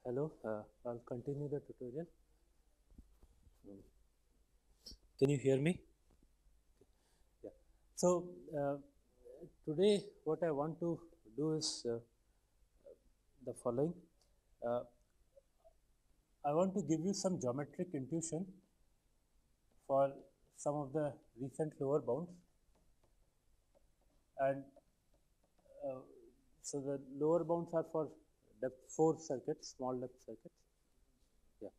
Hello, I'll continue the tutorial. Can you hear me? Yeah. So, today what I want to do is the following. Uh, I want to give you some geometric intuition for some of the recent lower bounds. And uh, so the lower bounds are for depth 4 circuits, small depth circuits. Yeah.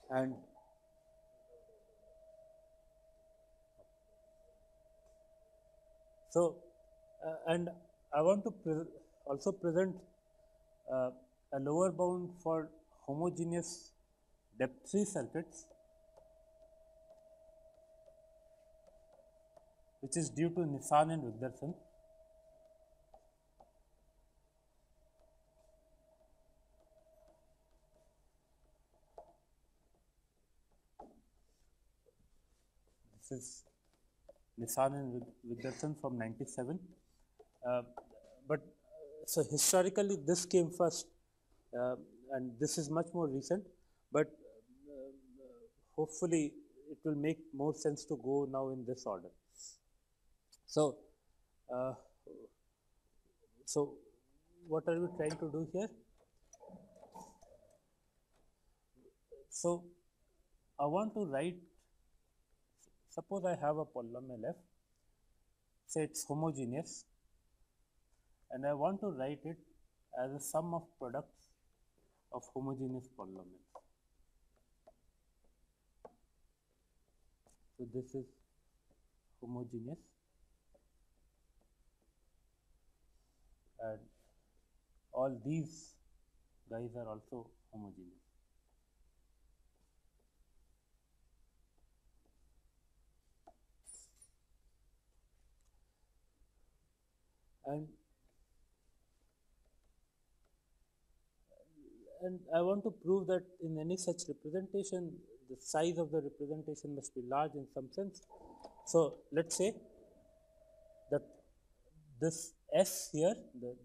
And so, and I want to also present uh, a lower bound for homogeneous depth 3 circuits, which is due to Nissan and Wigderson. This is Nissan and Wigderson from 97. Uh, but so historically, this came first, uh, and this is much more recent. But hopefully, it will make more sense to go now in this order. So, uh, so what are we trying to do here? So, I want to write. Suppose I have a polynomial f. Say it's homogeneous, and I want to write it as a sum of products of homogeneous polynomials. So this is homogeneous, and all these guys are also homogeneous. And I want to prove that in any such representation, the size of the representation must be large in some sense. So let's say that this S here,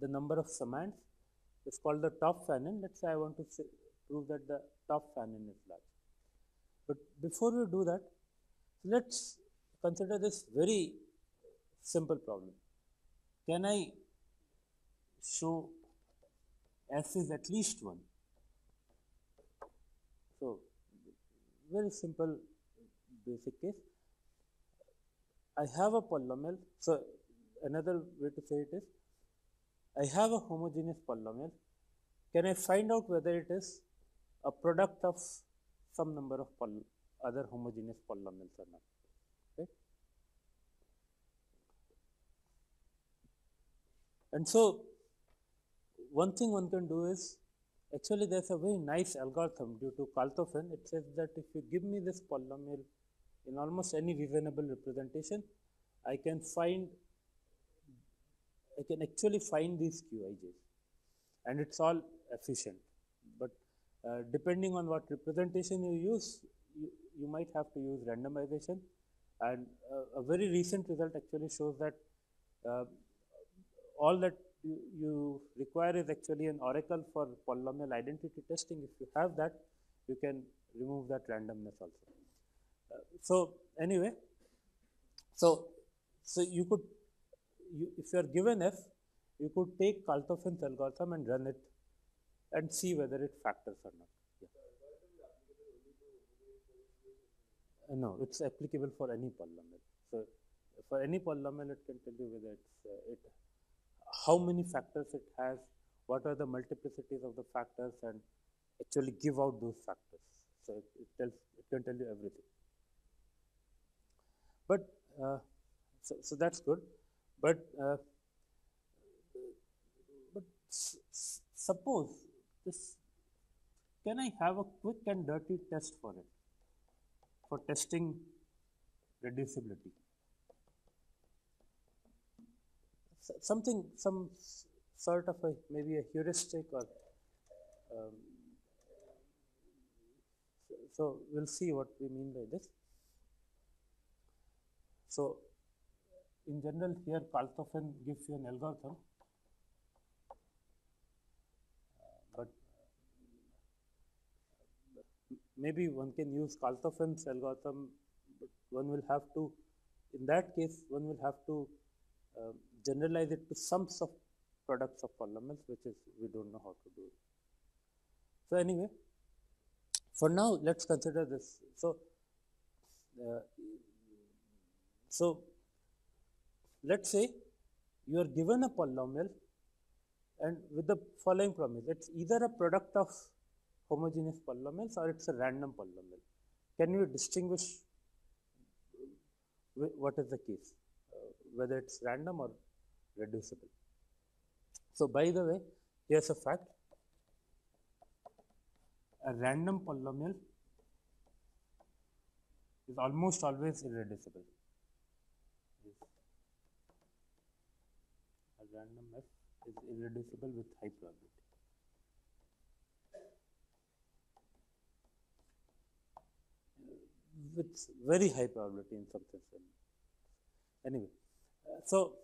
the number of summands, is called the top Fanon. Let's say I want to prove that the top Fanon is large. But before we do that, let's consider this very simple problem. Can I show S is at least 1? So, very simple basic case. I have a polynomial. So, another way to say it is, I have a homogeneous polynomial. Can I find out whether it is a product of some number of other homogeneous polynomials or not? Right? And so, one thing one can do is, actually there's a very nice algorithm due to Kaltofen. It says that if you give me this polynomial in almost any reasonable representation, I can actually find these Qij's, and it's all efficient. But depending on what representation you use, you might have to use randomization. And a very recent result actually shows that uh, all that you require is actually an oracle for polynomial identity testing. If you have that, you can remove that randomness also. So anyway, so you could, if you are given f, you could take Kaltofen's algorithm and run it and see whether it factors or not. Yeah. No, it's applicable for any polynomial. So for any polynomial, it can tell you whether how many factors it has, what are the multiplicities of the factors, and actually give out those factors. So it can tell you everything. But so that's good. But suppose this, can I have a quick and dirty test for it, for testing reducibility? Something, some sort of maybe a heuristic, or um, so we'll see what we mean by this. So in general, here Kaltofen gives you an algorithm, but maybe one can use Kaltofen's algorithm, but one will have to, in that case, one will have to generalize it to sums of products of polynomials, which is we don't know how to do it. So anyway, for now, let's consider this. So let's say you are given a polynomial and with the following promise, it's either a product of homogeneous polynomials or it's a random polynomial. Can you distinguish what is the case, whether it's random or reducible? So by the way, here's a fact. A random polynomial is almost always irreducible. A random f is irreducible with high probability. With very high probability in some sense. Anyway, so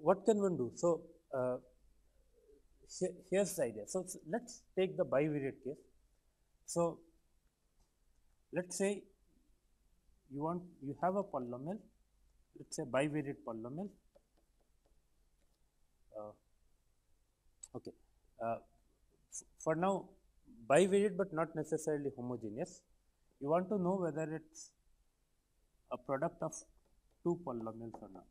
what can one do? So here's the idea. So let's take the bivariate case. So let's say you have a polynomial, let's say bivariate polynomial. Okay. For now, bivariate but not necessarily homogeneous. You want to know whether it's a product of two polynomials or not.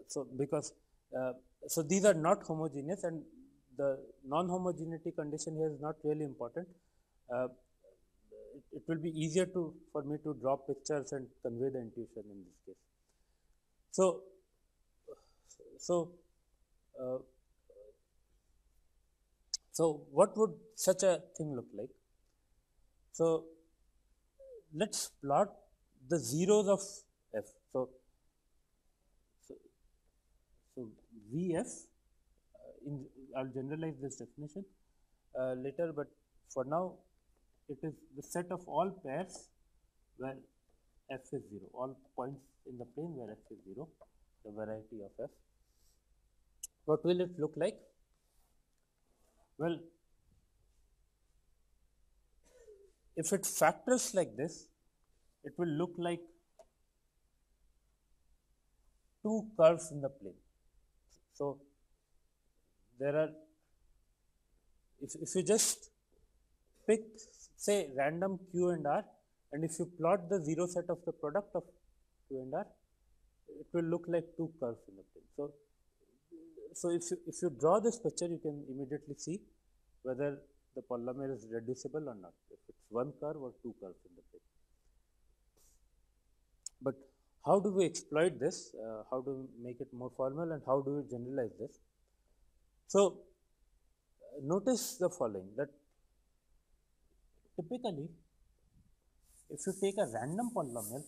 So because so these are not homogeneous, and the non-homogeneity condition here is not really important. It will be easier for me to draw pictures and convey the intuition in this case. So what would such a thing look like? So let's plot the zeros of f. So Vf, I'll generalize this definition later, but for now it is the set of all pairs where f is 0, all points in the plane where f is 0, the variety of f. What will it look like? Well, if it factors like this, it will look like two curves in the plane. So there are, if you just pick, say, random q and r, and if you plot the zero set of the product of q and r, it will look like two curves in the plane. So if you draw this picture, you can immediately see whether the polynomial is reducible or not, if it's one curve or two curves in the plane. But how do we exploit this? How do we make it more formal, and how do we generalize this? So notice the following, that typically if you take a random polynomial,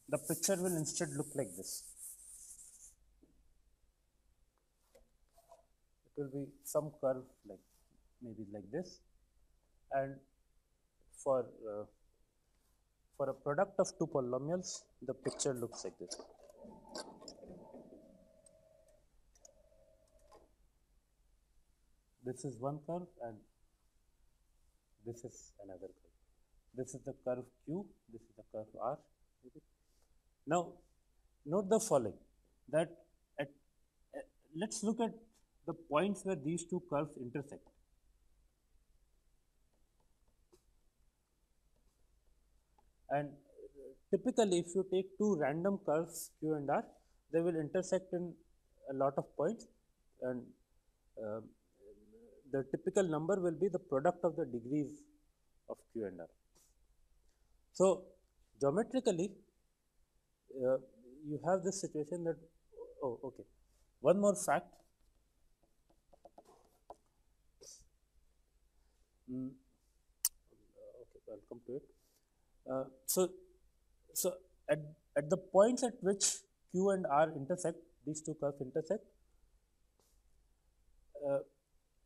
the picture will instead look like this. It will be some curve like maybe like this, and for a product of two polynomials, the picture looks like this. This is one curve and this is another curve. This is the curve Q, this is the curve R. Now, note the following, that let's look at the points where these two curves intersect. And typically, if you take two random curves Q and R, they will intersect in a lot of points, and the typical number will be the product of the degrees of Q and R. So geometrically, you have this situation that, oh, okay. One more fact. Okay, I'll come to it. So at the points at which Q and R intersect, these two curves intersect,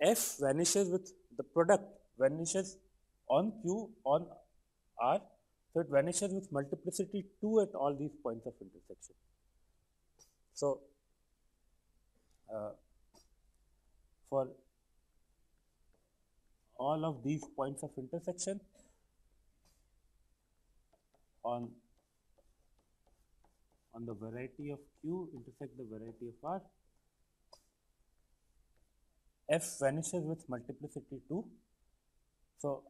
f vanishes with the product vanishes on Q on R So it vanishes with multiplicity 2 at all these points of intersection. So for all of these points of intersection on the variety of Q intersect the variety of R, F vanishes with multiplicity 2. So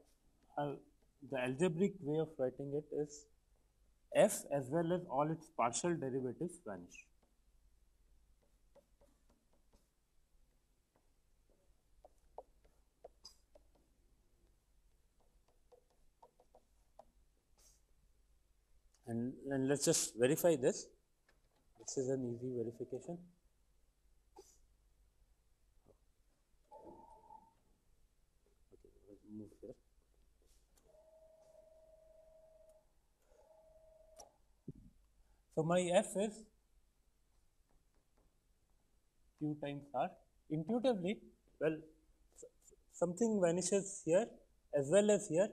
the algebraic way of writing it is F as well as all its partial derivatives vanish. And let's just verify this. This is an easy verification. Okay, let's move here. So my F is Q times R. Intuitively, well, something vanishes here as well as here.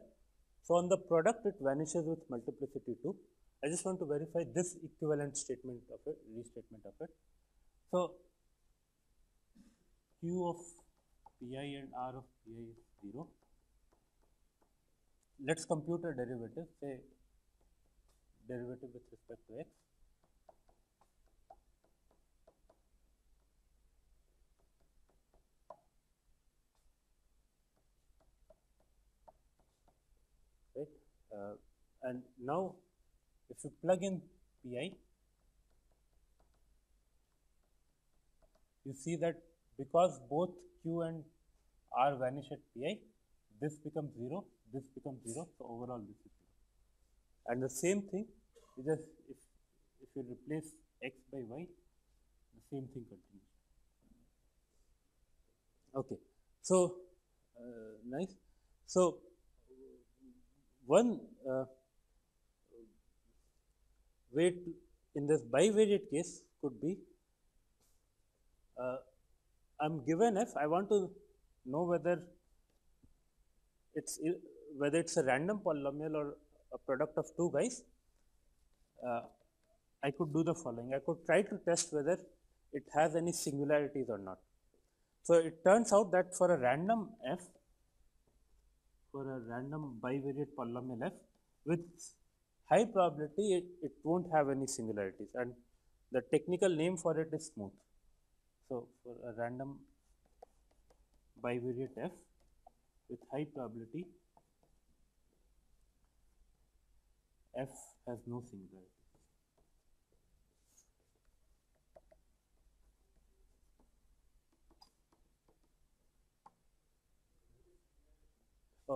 So on the product, it vanishes with multiplicity 2. I just want to verify this equivalent statement of it, restatement of it. So Q of Pi and R of Pi is 0. Let's compute a derivative, say derivative with respect to x. Right, and now if you plug in Pi, you see that because both Q and R vanish at Pi, this becomes 0, this becomes 0, so overall this is 0. And the same thing, you just if you replace x by y, the same thing continues. Okay, so nice. So one way to, in this bivariate case could be I'm given f, I want to know whether it's a random polynomial or a product of two guys. I could do the following. I could try to test whether it has any singularities or not. So it turns out that for a random f, for a random bivariate polynomial f, with high probability it won't have any singularities, and the technical name for it is smooth. So for a random bivariate f with high probability, f has no singularity.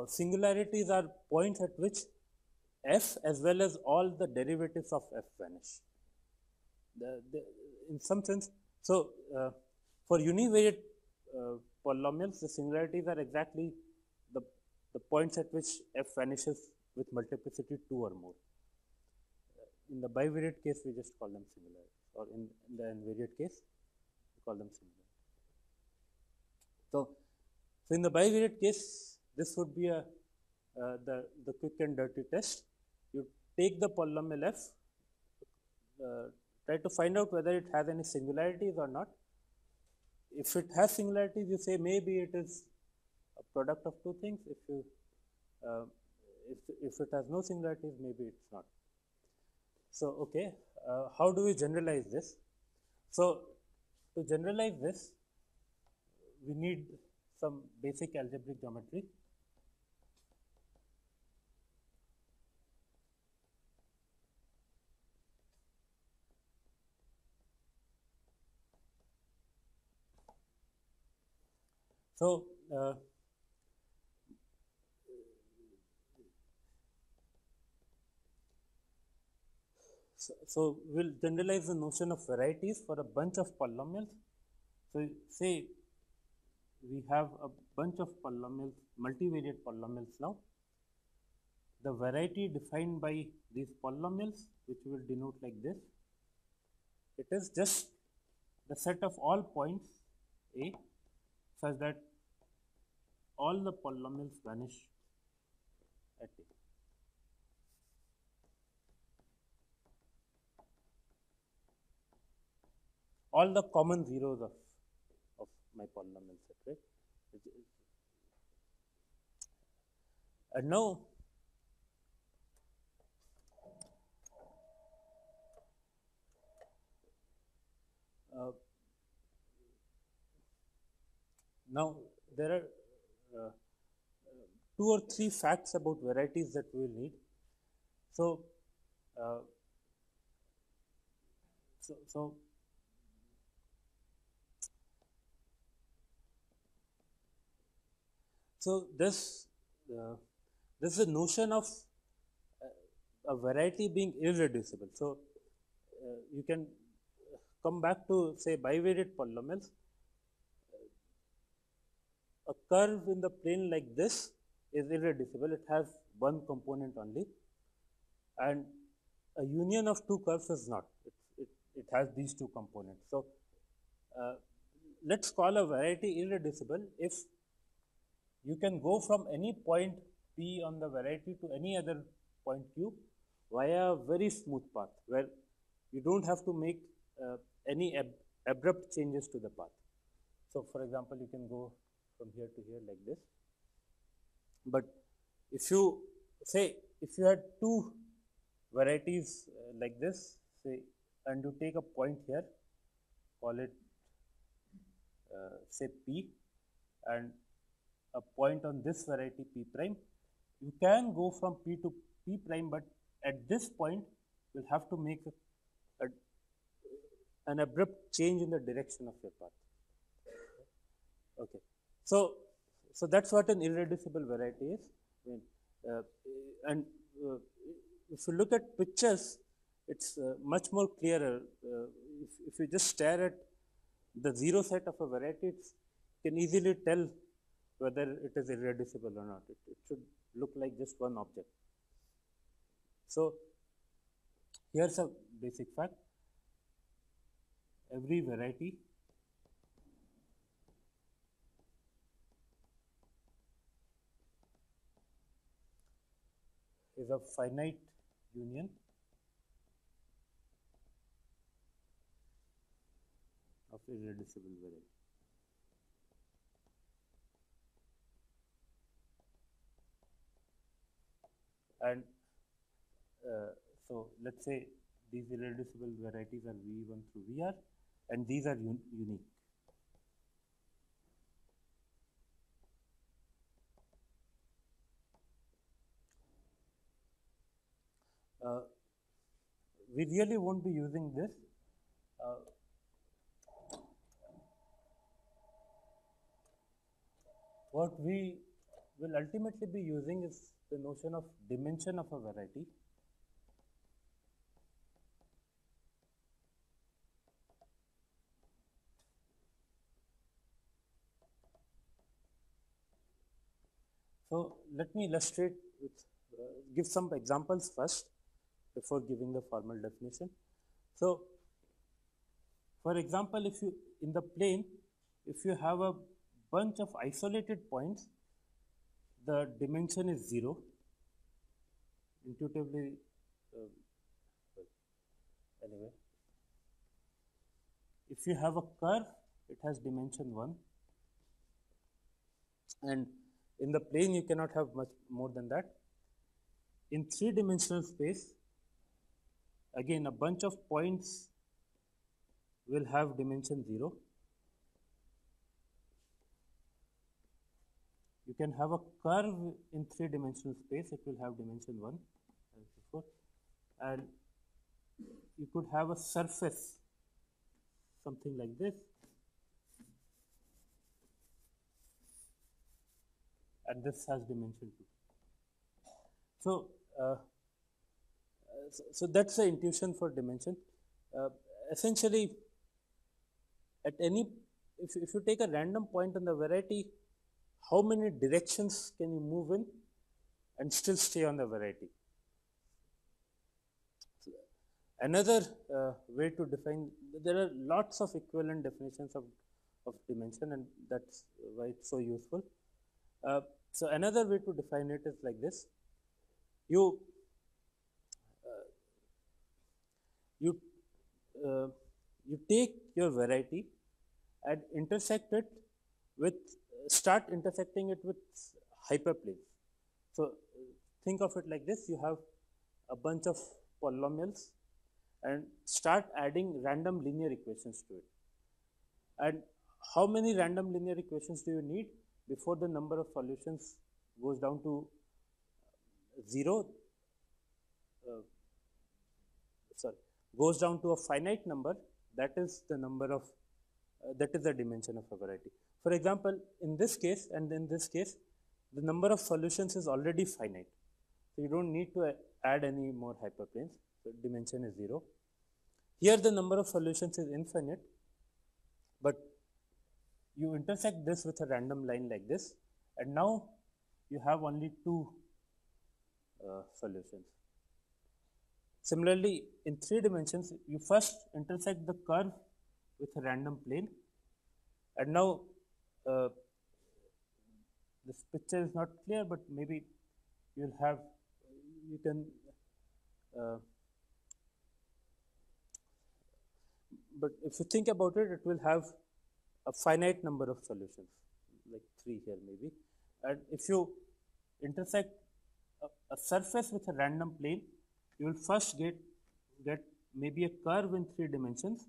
Singularities are points at which f as well as all the derivatives of f vanish. In some sense, so for univariate polynomials, the singularities are exactly the points at which f vanishes with multiplicity 2 or more. In the bivariate case, we just call them singularities, or in the invariate case, we call them singularities. So in the bivariate case, this would be a the quick and dirty test. You take the polynomial f, try to find out whether it has any singularities or not. If it has singularities, you say maybe it is a product of two things. If it has no singularities, maybe it's not. So okay, how do we generalize this? So to generalize this, we need some basic algebraic geometry. So so we'll generalize the notion of varieties for a bunch of polynomials. So say we have a bunch of polynomials, multivariate polynomials now. The variety defined by these polynomials, which we will denote like this, it is just the set of all points A such that all the polynomials vanish at A. all the common zeros of my polynomial set, right? And now now there are uh, 2 or 3 facts about varieties that we will need. So, uh, so this this is a notion of a variety being irreducible. So, you can come back to say bivariate polynomials. A curve in the plane like this is irreducible. It has one component only, and a union of 2 curves is not. It has these 2 components. So, let's call a variety irreducible if you can go from any point P on the variety to any other point Q via a very smooth path where you don't have to make any abrupt changes to the path. So, for example, you can go from here to here like this. But if you say, if you had 2 varieties like this, say, and you take a point here, call it say P, and a point on this variety P prime, you can go from P to P prime, but at this point, you will have to make an abrupt change in the direction of your path. Okay. So that's what an irreducible variety is. And if you look at pictures, it's much more clearer. If you just stare at the zero set of a variety, you can easily tell whether it is irreducible or not. It should look like just one object. So here's a basic fact. Every variety is a finite union of irreducible variety. And so let's say these irreducible varieties are V1 through Vr, and these are unique. We really won't be using this. What we will ultimately be using is the notion of dimension of a variety. So let me illustrate with, give some examples first before giving the formal definition. So, for example, if you in the plane, if you have a bunch of isolated points, the dimension is 0. Intuitively, anyway, if you have a curve, it has dimension 1, and in the plane you cannot have much more than that. In 3-dimensional space, again a bunch of points will have dimension 0. You can have a curve in 3-dimensional space, it will have dimension 1 and so forth. And you could have a surface, something like this, and this has dimension 2. So, so that's the intuition for dimension. Essentially, at any, if you take a random point on the variety, how many directions can you move in and still stay on the variety? So another way to define, there are lots of equivalent definitions of dimension, and that's why it's so useful. So another way to define it is like this. you take your variety and intersect it with, start intersecting it with hyperplanes. So think of it like this: you have a bunch of polynomials and start adding random linear equations to it. And how many random linear equations do you need before the number of solutions goes down to 0? Uh, sorry, goes down to a finite number. That is the number of, that is the dimension of a variety. For example, in this case and in this case, the number of solutions is already finite. So you don't need to add any more hyperplanes. So dimension is 0. Here the number of solutions is infinite, but you intersect this with a random line like this, and now you have only 2 solutions. Similarly, in 3 dimensions, you first intersect the curve with a random plane, and now this picture is not clear, but maybe you'll have, you can, but if you think about it, it will have a finite number of solutions, like 3 here maybe. And if you intersect a surface with a random plane, you will first get maybe a curve in 3 dimensions,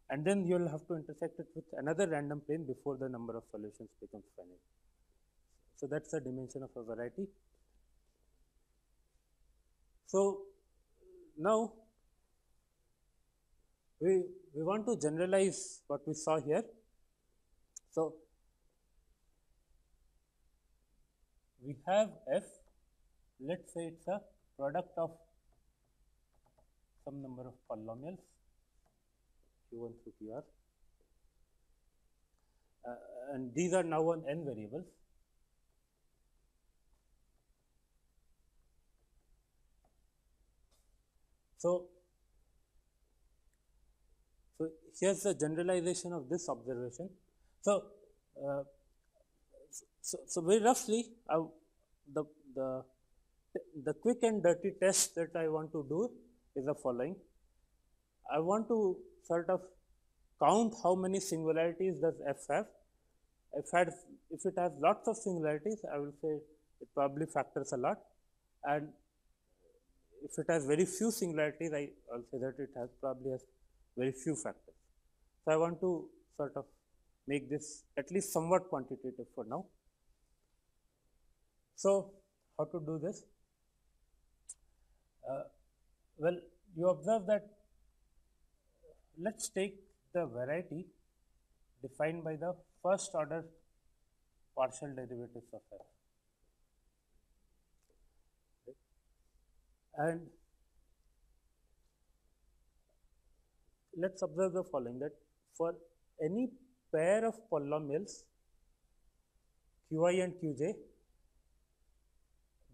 and then you will have to intersect it with another random plane before the number of solutions becomes finite. So that's the dimension of a variety. So now we want to generalize what we saw here. So we have f, let's say it's a product of some number of polynomials q1 through qr, and these are now on n variables. So here's the generalization of this observation. So so very roughly, the quick and dirty test that I want to do is the following. I want to sort of count how many singularities does f have. If it has lots of singularities, I will say it probably factors a lot, and if it has very few singularities, I'll say that it probably has very few factors. So I want to sort of make this at least somewhat quantitative for now. So how to do this? Well, you observe that, let's take the variety defined by the first order partial derivatives of f. And let's observe the following, that for any pair of polynomials qi and qj,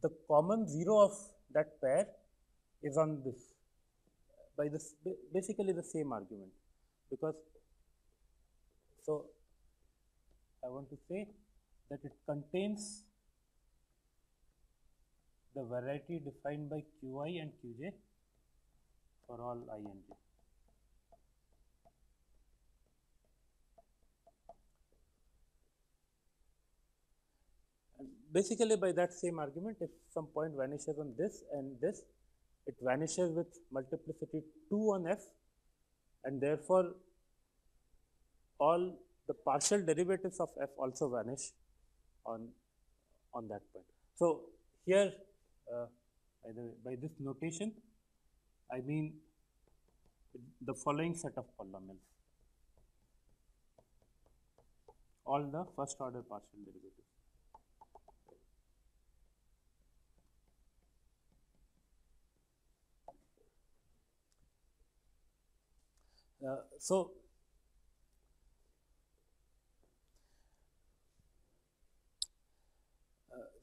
the common 0 of that pair is on this, by this basically the same argument, because so I want to say that it contains the variety defined by qi and qj for all I and j. And basically by that same argument, if some point vanishes on this and this, it vanishes with multiplicity 2 on f, and therefore all the partial derivatives of f also vanish on that point. So here, by this notation, I mean the following set of polynomials, all the first order partial derivatives.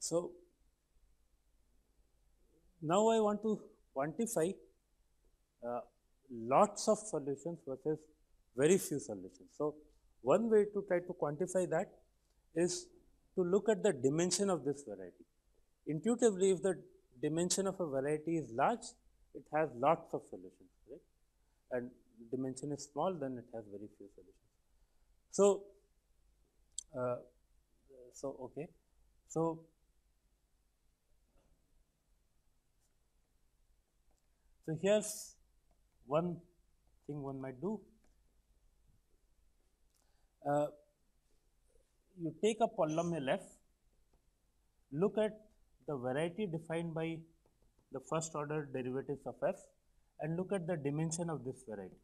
So now I want to quantify lots of solutions versus very few solutions. So one way to try to quantify that is to look at the dimension of this variety. Intuitively, if the dimension of a variety is large, it has lots of solutions, right? And dimension is small, then it has very few solutions. So, uh, okay. So, here's one thing one might do. You take a polynomial f, look at the variety defined by the first order derivatives of f, and look at the dimension of this variety.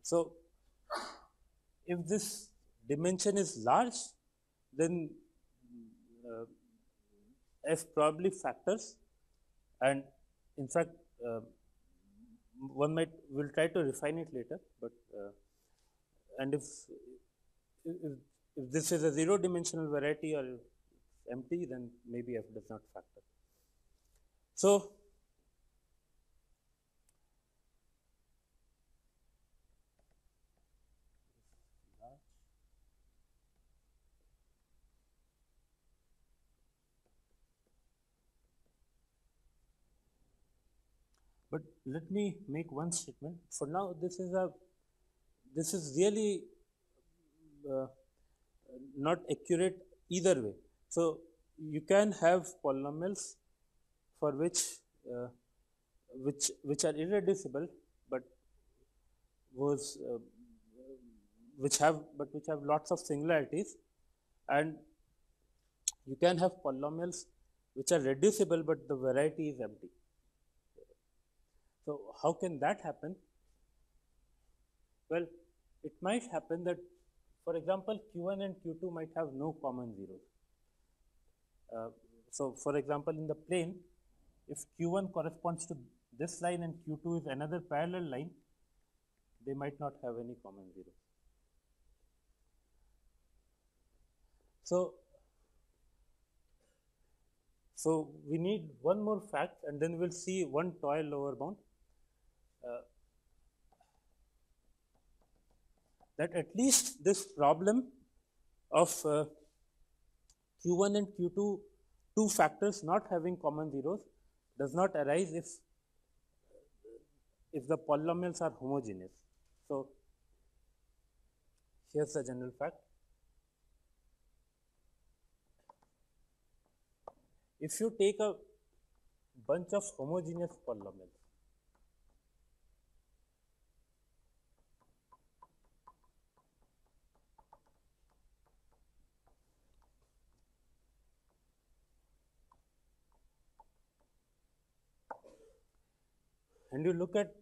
So, if this dimension is large, then uh, f probably factors, and in fact, one might will try to refine it later, but and if this is a zero dimensional variety or empty, then maybe f does not factor. So, but let me make one statement. For now, this is really uh, not accurate either way. So, you can have polynomials for uh, which are irreducible, but was which have lots of singularities, and you can have polynomials which are reducible, but the variety is empty. So, how can that happen? Well, it might happen that, for example, Q1 and Q2 might have no common zeros. So, for example, in the plane, if Q1 corresponds to this line and Q2 is another parallel line, they might not have any common zeros. So, we need one more fact, and then we'll see one toy lower bound. That at least this problem of Q1 and Q2, two factors not having common zeros, does not arise if the polynomials are homogeneous. So, here's the general fact. If you take a bunch of homogeneous polynomials, and you look at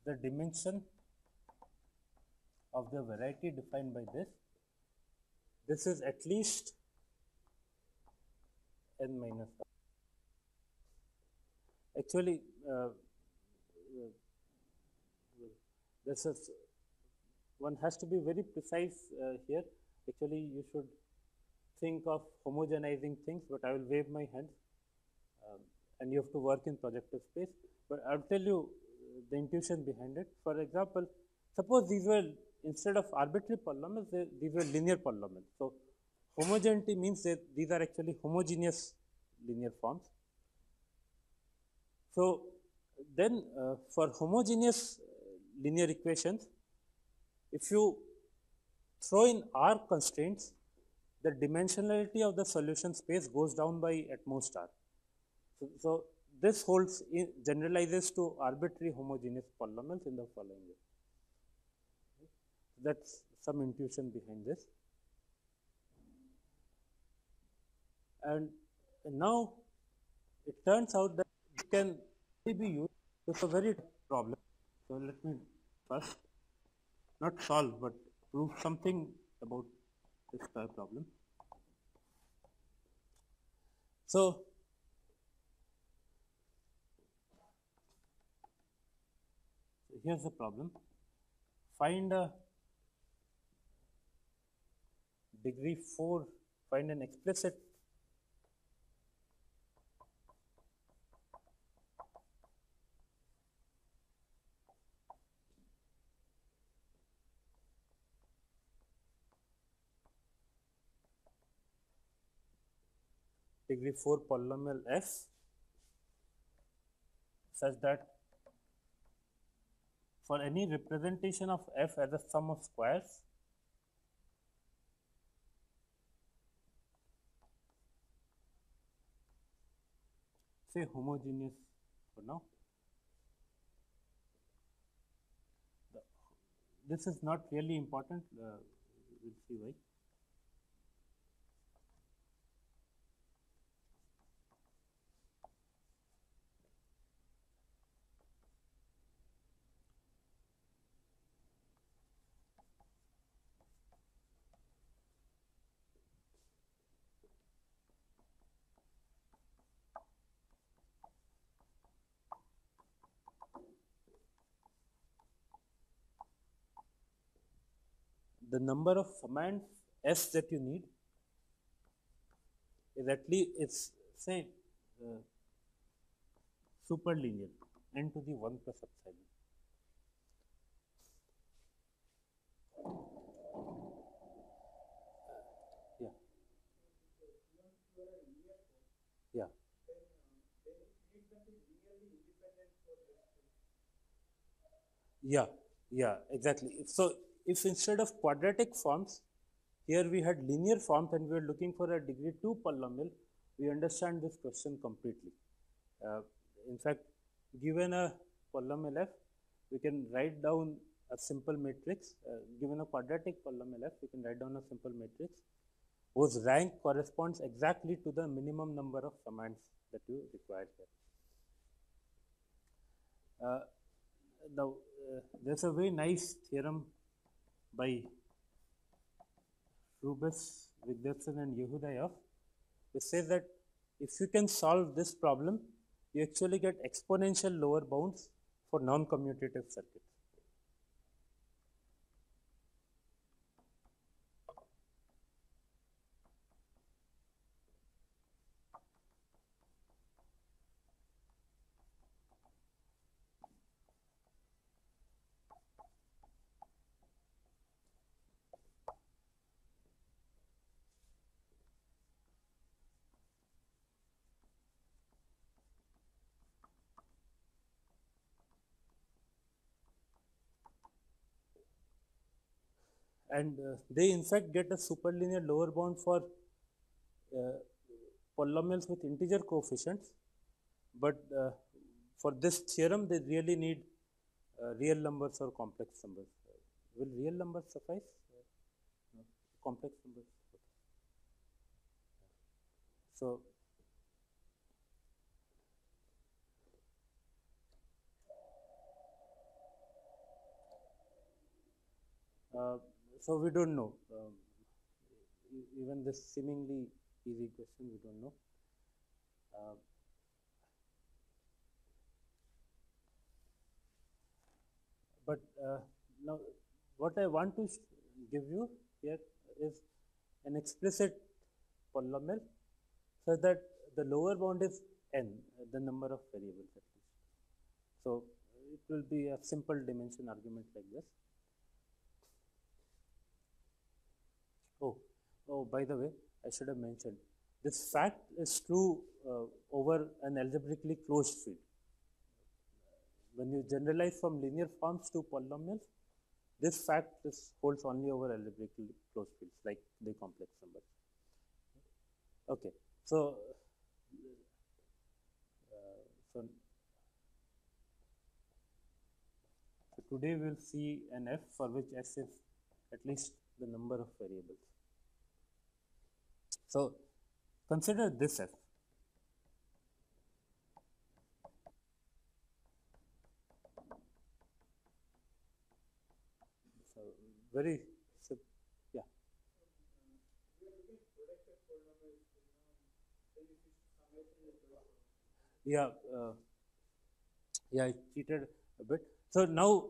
the dimension of the variety defined by this is at least n minus 1. Actually, this is one has to be very precise here. Actually, you should think of homogenizing things, but I will wave my hand, and you have to work in projective space. But I'll tell you the intuition behind it. For example, suppose these were, instead of arbitrary polynomials, these were linear polynomials. So, homogeneity means that these are actually homogeneous linear forms. So, then for homogeneous linear equations, if you throw in R constraints, the dimensionality of the solution space goes down by at most R. So this holds generalizes to arbitrary homogeneous polynomials in the following way. That's some intuition behind this. And now it turns out that it can be used with a very problem. So let me first not solve, but prove something about this problem. So here's the problem. Find a degree 4, find an explicit degree 4 polynomial f such that for any representation of f as a sum of squares, say homogeneous for now. This is not really important, we'll see why. The number of commands S that you need is at least, it's say superlinear, n to the 1 plus epsilon. Yeah. Yeah. Yeah, yeah, exactly. So if instead of quadratic forms, here we had linear forms and we are looking for a degree 2 polynomial, we understand this question completely. In fact, given a polynomial f, we can write down a simple matrix. Given a quadratic polynomial f, we can write down a simple matrix whose rank corresponds exactly to the minimum number of commands that you require here. Now, there's a very nice theorem by Rubus, Wigderson and Yehudayev, which says that if you can solve this problem, you actually get exponential lower bounds for non-commutative circuits. And they in fact get a superlinear lower bound for polynomials with integer coefficients, but for this theorem they really need real numbers or complex numbers. Will real numbers suffice? No. Complex numbers. Okay. So so we don't know. Even this seemingly easy question, we don't know. But now, what I want to give you here is an explicit polynomial, so that the lower bound is n, the number of variables at least. So it will be a simple dimension argument like this. Oh, by the way, I should have mentioned, this fact is true over an algebraically closed field. When you generalize from linear forms to polynomials, this fact holds only over algebraically closed fields like the complex numbers. Okay, so today we will see an f for which s is at least the number of variables. So consider this f. So very simple, yeah. Yeah, yeah, I cheated a bit. So now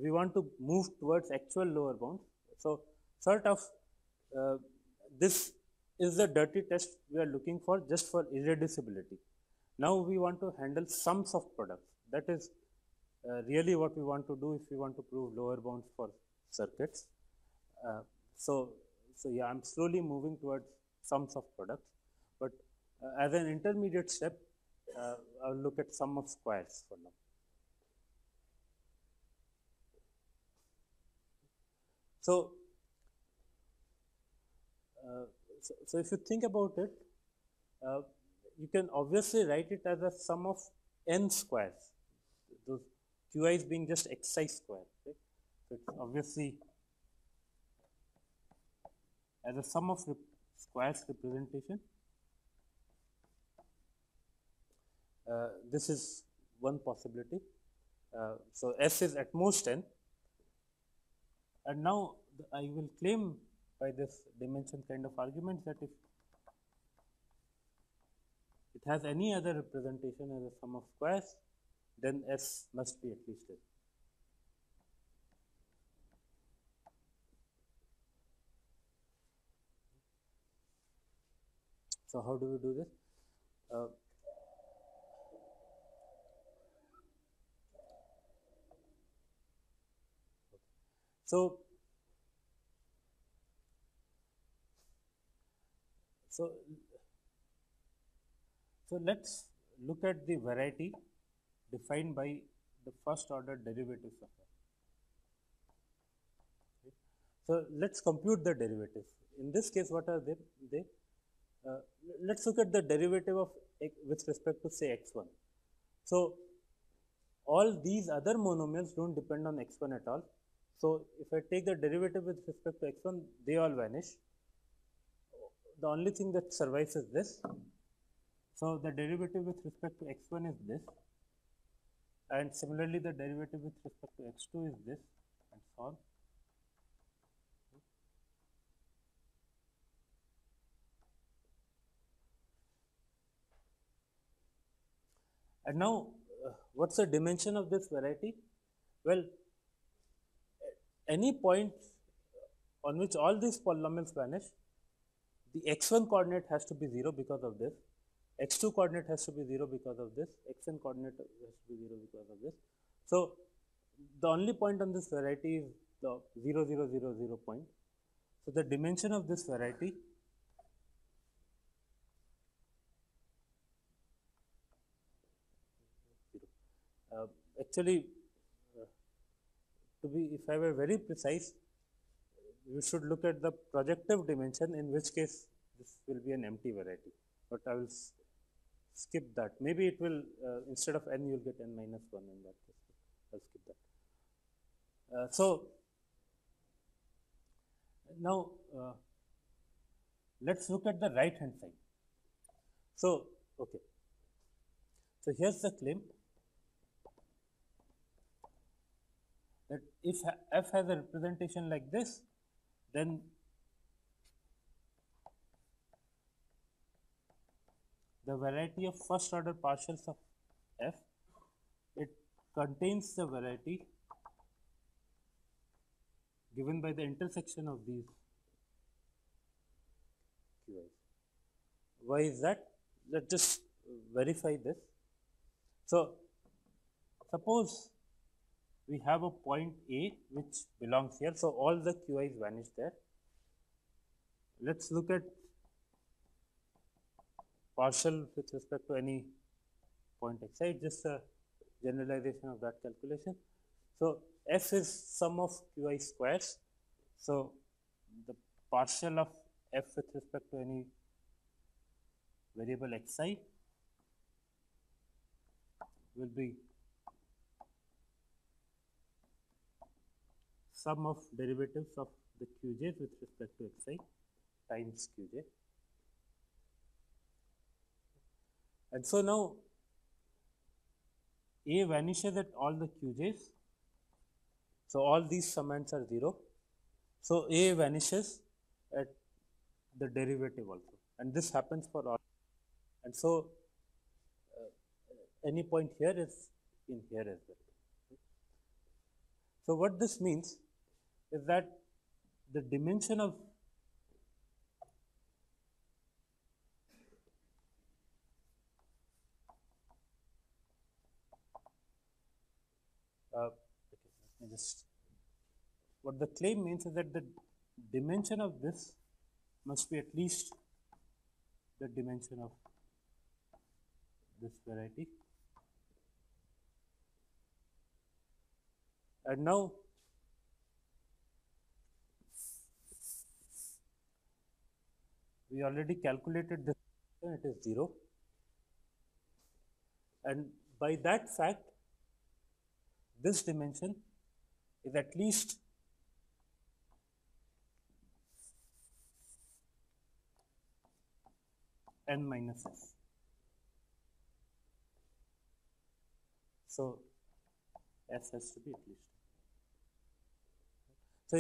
we want to move towards actual lower bounds. So sort of this is the dirty test we are looking for just for irreducibility. Now we want to handle sums of products. That is really what we want to do if we want to prove lower bounds for circuits. So yeah, I'm slowly moving towards sums of products. But As an intermediate step, I'll look at sum of squares for now. So, so if you think about it, you can obviously write it as a sum of n squares, those qi's being just xi square, right? So it's obviously as a sum of squares representation. This is one possibility. So S is at most n, and now I will claim by this dimension kind of argument that if it has any other representation as a sum of squares, then S must be at least n. So how do we do this? So let's look at the variety defined by the first order derivatives of f. Okay. So let's compute the derivatives. In this case, what are they? Let's look at the derivative of x with respect to say x1. So all these other monomials don't depend on x1 at all. So if I take the derivative with respect to x1, they all vanish. The only thing that survives is this. So the derivative with respect to x1 is this, and similarly the derivative with respect to x2 is this, and so on. And now, what's the dimension of this variety? Well, any point on which all these polynomials vanish, the x1 coordinate has to be 0 because of this, x2 coordinate has to be 0 because of this, xn coordinate has to be 0 because of this. So the only point on this variety is the 0, 0, 0, 0 point. So the dimension of this variety actually, to be, if I were very precise, we should look at the projective dimension, in which case this will be an empty variety. But I will skip that. Maybe it will, instead of n, you will get n minus 1 in that case. I'll skip that. So now let's look at the right hand side. So, okay. So here's the claim that if f has a representation like this, then the variety of first order partials of f, it contains the variety given by the intersection of these QIs. Why is that? Let's just verify this. So suppose we have a point A which belongs here. So all the QIs vanish there. Let's look at partial with respect to any point xi, just a generalization of that calculation. So f is sum of qi squares. So the partial of f with respect to any variable xi will be sum of derivatives of the qj's with respect to xi times qj. And so now A vanishes at all the qj's. So all these summands are 0. So A vanishes at the derivative also, and this happens for all. And so any point here is in here as well. So what this means is that the dimension of okay, let me just, what the claim means is that the dimension of this must be at least the dimension of this variety. And now we already calculated this, it is 0. And by that fact, this dimension is at least n minus s. So s has to be at least. So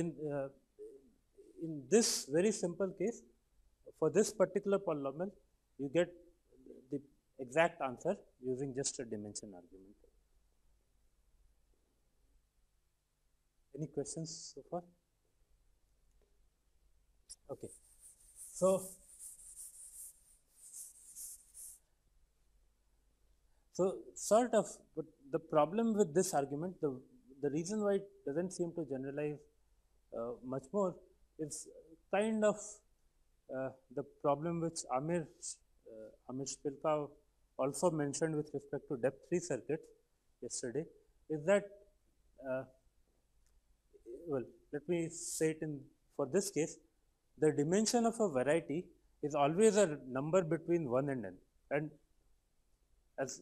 in this very simple case, for this particular polynomial, you get the exact answer using just a dimension argument. Any questions so far? Okay. So sort of, but the problem with this argument, the reason why it doesn't seem to generalize much more is kind of the problem which Amir Shpilka also mentioned with respect to depth 3 circuits yesterday, is that well, let me say it in, for this case, the dimension of a variety is always a number between 1 and n, and as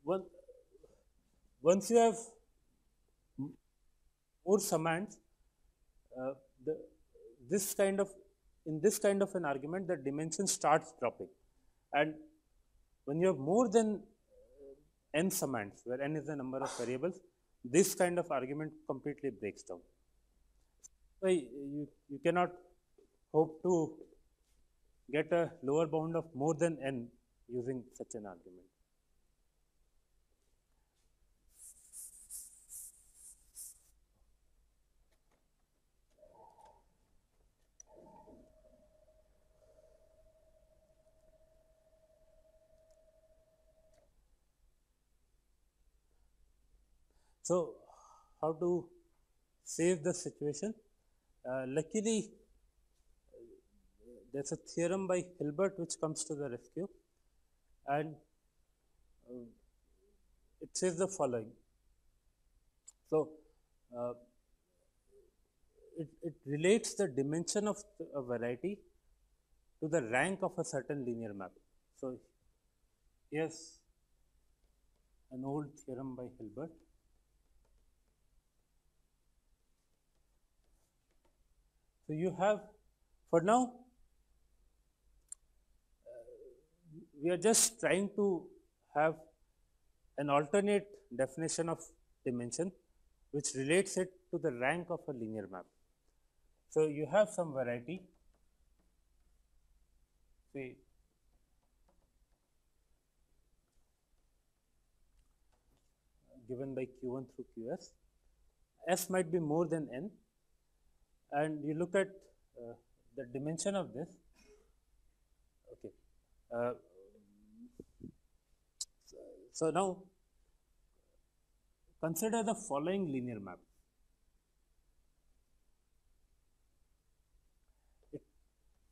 once you have more summands, this kind of, in this kind of an argument, the dimension starts dropping, and when you have more than n summands, where n is the number of variables, this kind of argument completely breaks down. So you cannot hope to get a lower bound of more than n using such an argument. So how to save the situation? Luckily, there's a theorem by Hilbert which comes to the rescue, and it says the following. So it relates the dimension of a variety to the rank of a certain linear map. So here's an old theorem by Hilbert. So you have, for now, we are just trying to have an alternate definition of dimension which relates it to the rank of a linear map. So you have some variety, say given by Q1 through Qs, S might be more than n, and you look at the dimension of this. Okay. So now consider the following linear map. It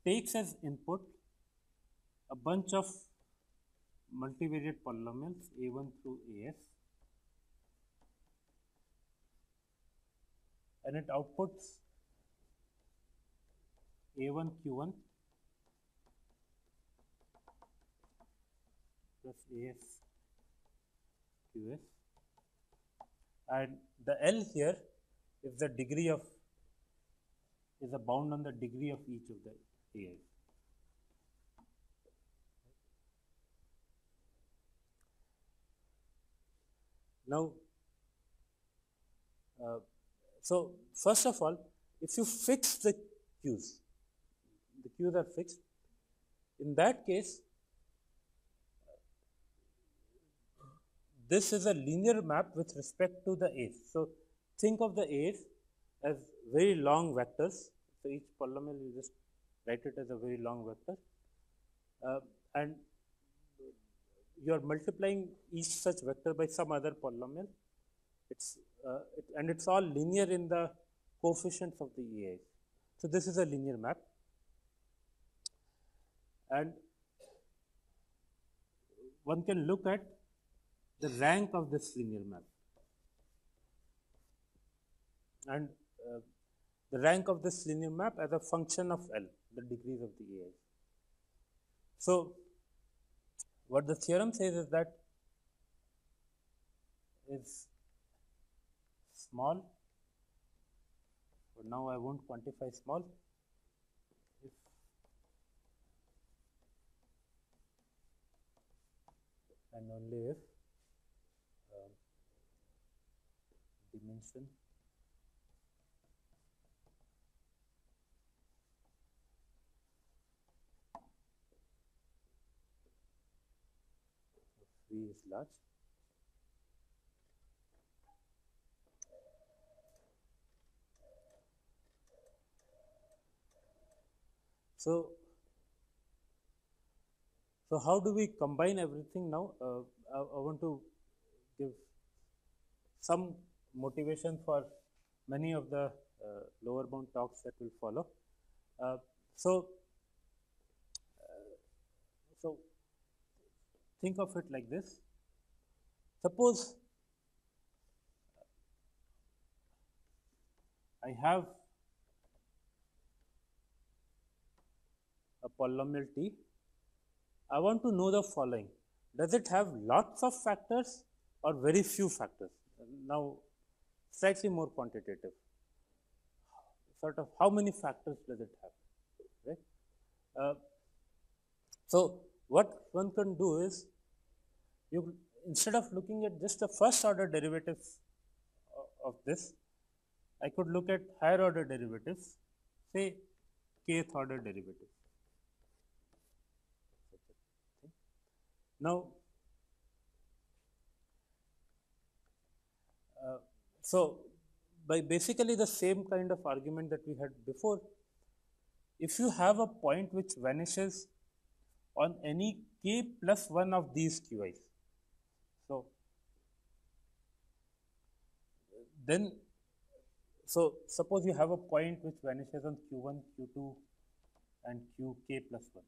takes as input a bunch of multivariate polynomials A1 through AS, and it outputs A1 Q1 plus AS QS, and the L here is the degree of, is a bound on the degree of each of the AIs. Now, so first of all, if you fix the Q's are fixed, in that case, this is a linear map with respect to the A's. So think of the A's as very long vectors. So each polynomial, you just write it as a very long vector, and you are multiplying each such vector by some other polynomial. And it's all linear in the coefficients of the A's. So this is a linear map, and one can look at the rank of this linear map. And the rank of this linear map as a function of L, the degrees of the AI. So, what the theorem says is that is small, but now I won't quantify small, if and only if dimension of V is large. So, how do we combine everything now? I want to give some motivation for many of the lower bound talks that will follow. Uh, so, so think of it like this. Suppose I have a polynomial T. I want to know the following. Does it have lots of factors or very few factors? Now, slightly more quantitative. Sort of how many factors does it have? Right? So, what one can do is, you instead of looking at just the first order derivatives of this, I could look at higher order derivatives, say kth order derivatives. Now, so by basically the same kind of argument that we had before, if you have a point which vanishes on any k plus 1 of these qi's, so then, so suppose you have a point which vanishes on q1, q2 and qk plus 1.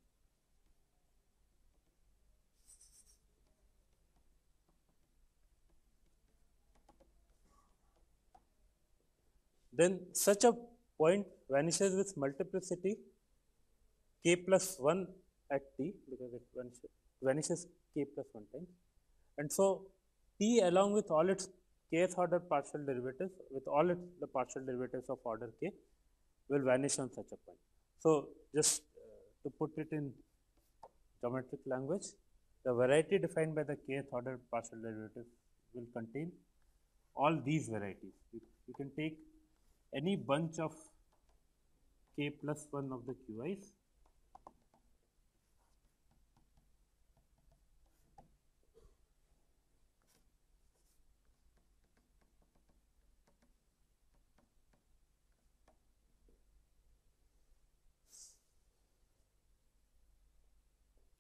Then such a point vanishes with multiplicity k plus 1 at t, because it vanishes k plus 1 times. And so, t along with all its kth order partial derivatives, with all the partial derivatives of order k, will vanish on such a point. So, just to put it in geometric language, the variety defined by the kth order partial derivative will contain all these varieties. You can take any bunch of k plus 1 of the qi's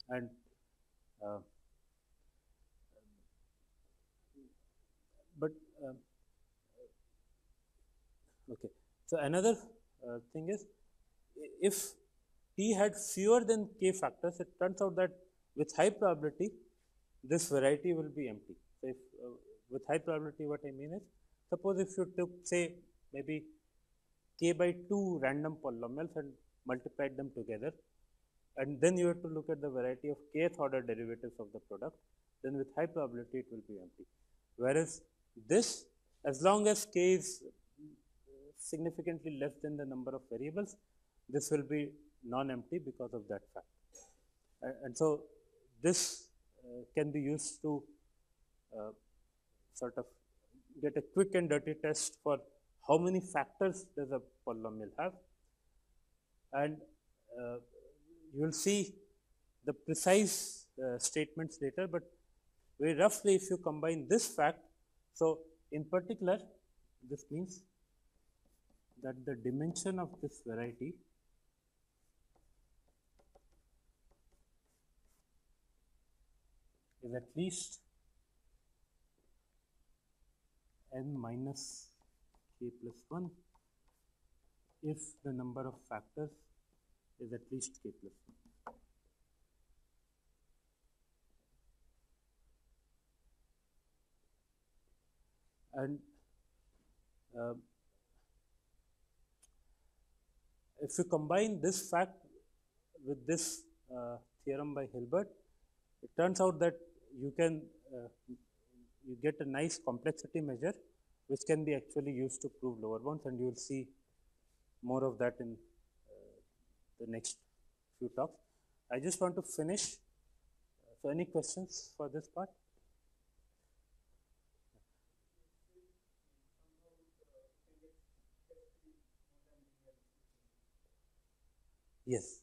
and but okay. So, another thing is, if t had fewer than k factors, it turns out that with high probability this variety will be empty. So, if with high probability, what I mean is, suppose if you took say maybe k by 2 random polynomials and multiplied them together, and then you have to look at the variety of kth order derivatives of the product, then with high probability it will be empty. Whereas this, as long as k is significantly less than the number of variables, this will be non-empty because of that fact. And so, this can be used to sort of get a quick and dirty test for how many factors does a polynomial have, and you will see the precise statements later, but very roughly if you combine this fact, so in particular this means that the dimension of this variety is at least n minus k plus 1 if the number of factors is at least k plus 1. And uh, if you combine this fact with this theorem by Hilbert, it turns out that you can you get a nice complexity measure which can be actually used to prove lower bounds, and you will see more of that in the next few talks. I just want to finish. So, any questions for this part? Yes.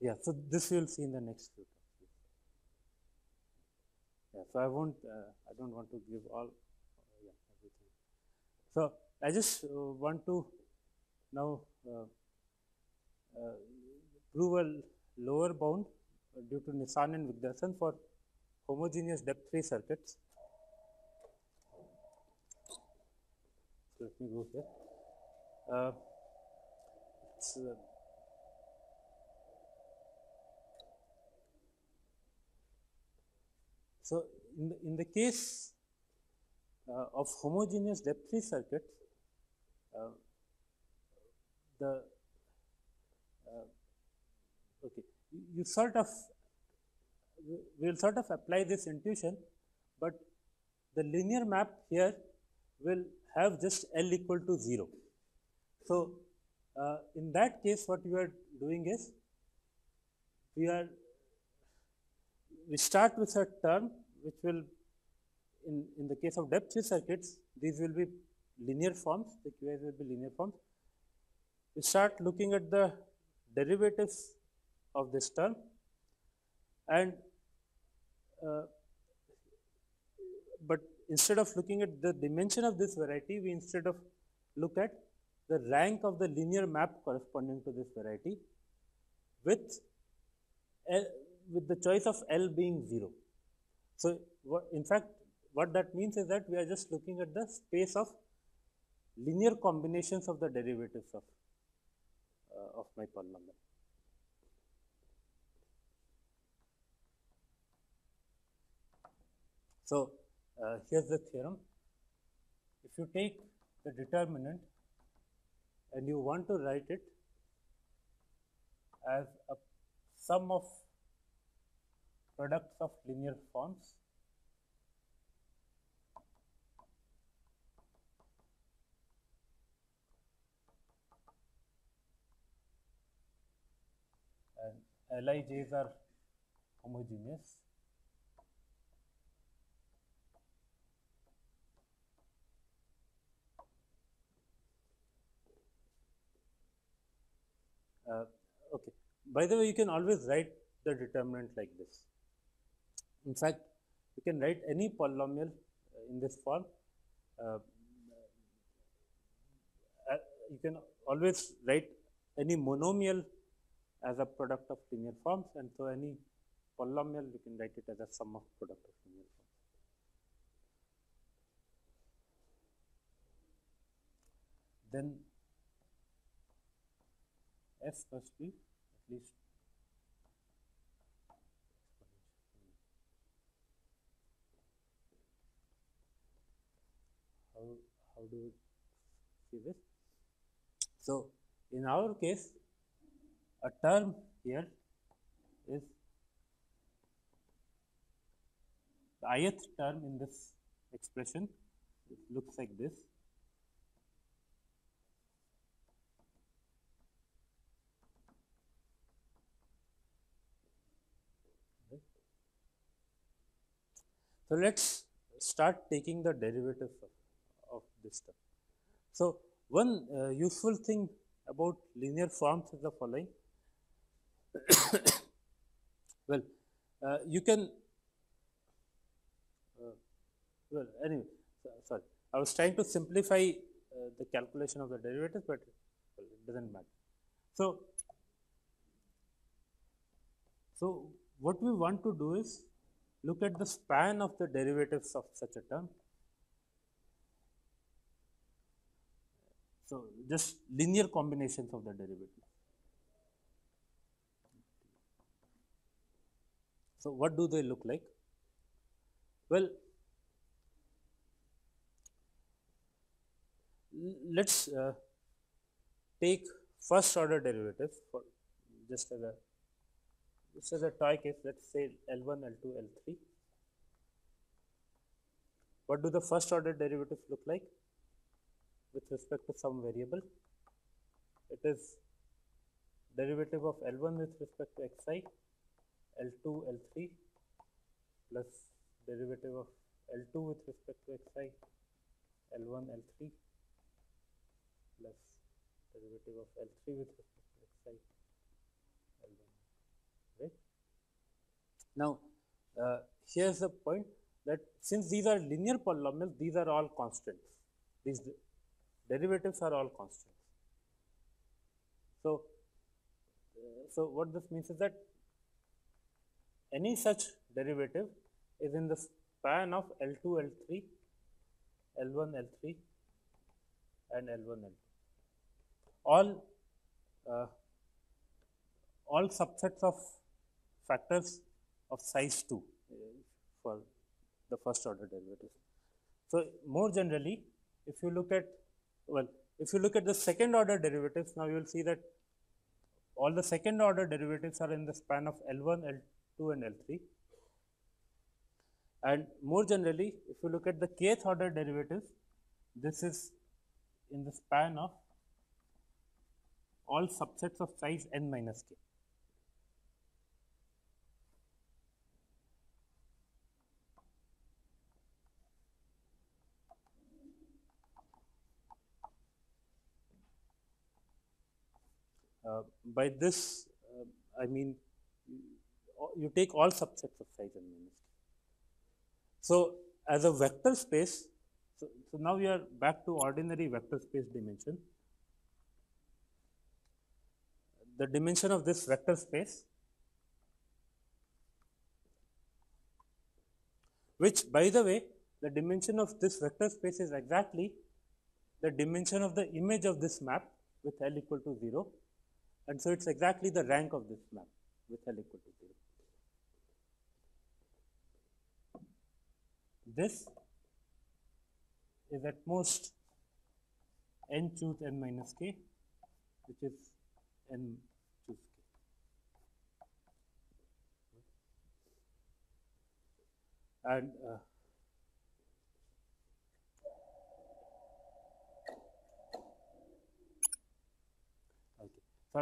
Yeah. So, this we will see in the next few talks. Yeah. So, I won't. I don't want to give all. Yeah, everything. So, I just want to now prove a lower bound due to Nissan and Wigderson for homogeneous depth-free circuits. So, let me go here. So, in the case of homogeneous depth-free circuits, the okay, you sort of we will sort of apply this intuition, but the linear map here will have just L equal to 0. So, in that case what we are doing is we start with a term which will in the case of depth-free circuits, these will be linear forms, the QIs will be linear forms. We start looking at the derivatives of this term, and but instead of looking at the dimension of this variety, we instead of look at the rank of the linear map corresponding to this variety with with the choice of L being 0. So, in fact, what that means is that we are just looking at the space of linear combinations of the derivatives of my polynomial. So, here's the theorem. If you take the determinant and you want to write it as a sum of products of linear forms, and Lij's are homogeneous, okay. By the way, you can always write the determinant like this. In fact, you can write any polynomial in this form. You can always write any monomial as a product of linear forms, and so any polynomial you can write it as a sum of product of linear forms. Then S must be at least how do we see this? So, in our case, a term here is the ith term in this expression. It looks like this. Okay. So, let us start taking the derivatives of this term. So, one useful thing about linear forms is the following. Well, you can well anyway, sorry, I was trying to simplify the calculation of the derivatives, but well, it does not matter. So, what we want to do is look at the span of the derivatives of such a term. So, just linear combinations of the derivatives. So, what do they look like? Well, let's take first order derivatives for just as a toy case. Let's say L1, L2, L3. What do the first order derivatives look like with respect to some variable? It is derivative of L1 with respect to xi, L2, L3 plus derivative of L2 with respect to xi, L1, L3 plus derivative of L3 with respect to xi, L1, right? Now, here's the point that since these are linear polynomials, these are all constants. These derivatives are all constants. So what this means is that any such derivative is in the span of L2, L3, L1, L3 and L1, L2. All subsets of factors of size 2 for the first order derivatives. So more generally, if you look at the second order derivatives, now you will see that all the second order derivatives are in the span of L1, L2 and L3. And more generally, if you look at the kth order derivatives, this is in the span of all subsets of size n minus k. By this, I mean you take all subsets of size n minus k. So, as a vector space, so now we are back to ordinary vector space dimension. The dimension of this vector space, which by the way, the dimension of this vector space is exactly the dimension of the image of this map with L equal to 0, and so it's exactly the rank of this map with L equal to 0. This is at most n choose n minus k, which is n choose k. And okay, so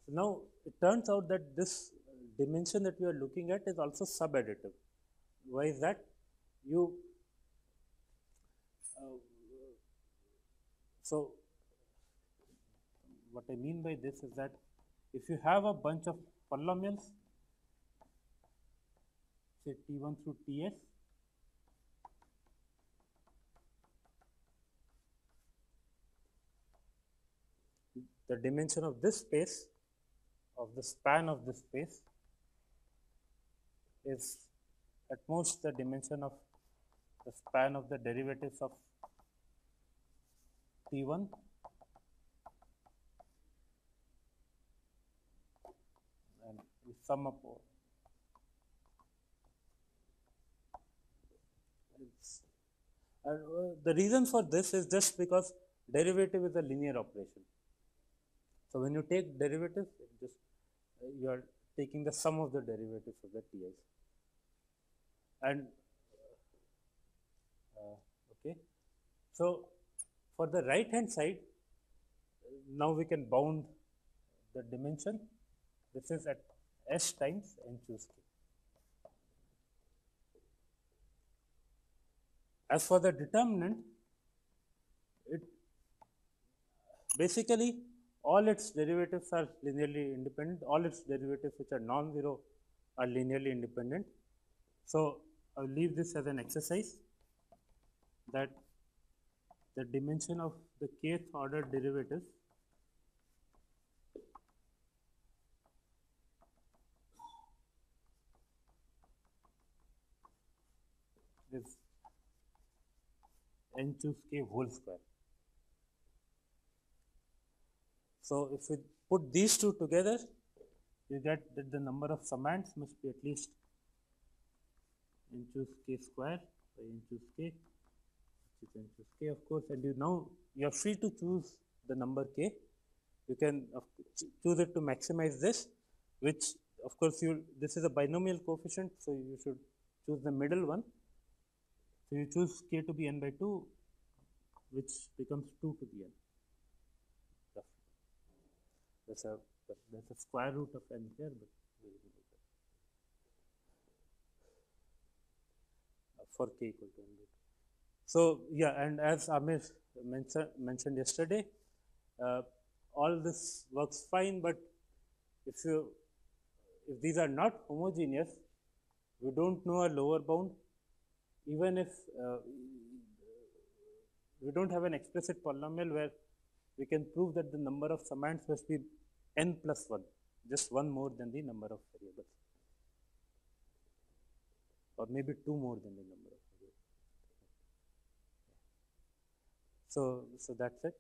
now it turns out that this dimension that we are looking at is also subadditive. Why is that? So what I mean by this is that if you have a bunch of polynomials, say T1 through Ts, the dimension of this space, of the span of this space, is at most the dimension of the span of the derivatives of T1 and we sum up all. The reason for this is just because derivative is a linear operation. So when you take derivatives, just you are taking the sum of the derivatives of the Ti's. And okay, so for the right hand side, now we can bound the dimension. This is at s times n choose k. As for the determinant, it basically all its derivatives are linearly independent. All its derivatives which are non-zero are linearly independent. So I'll leave this as an exercise, that the dimension of the kth order derivative is n choose k whole square. So if we put these two together, you get that the number of summands must be at least n choose k square by n choose k You can choose k, of course, and you are free to choose the number k. You can choose it to maximize this, which of course this is a binomial coefficient, so you should choose the middle one. So you choose k to be n by 2, which becomes 2 to the n. That's a square root of n here, but for k equal to n by 2. So yeah, and as Amir mentioned yesterday, all this works fine, but if these are not homogeneous, we don't know a lower bound, even if we don't have an explicit polynomial where we can prove that the number of summands must be n plus 1, just one more than the number of variables, or maybe two more than the number of variables. So that's it.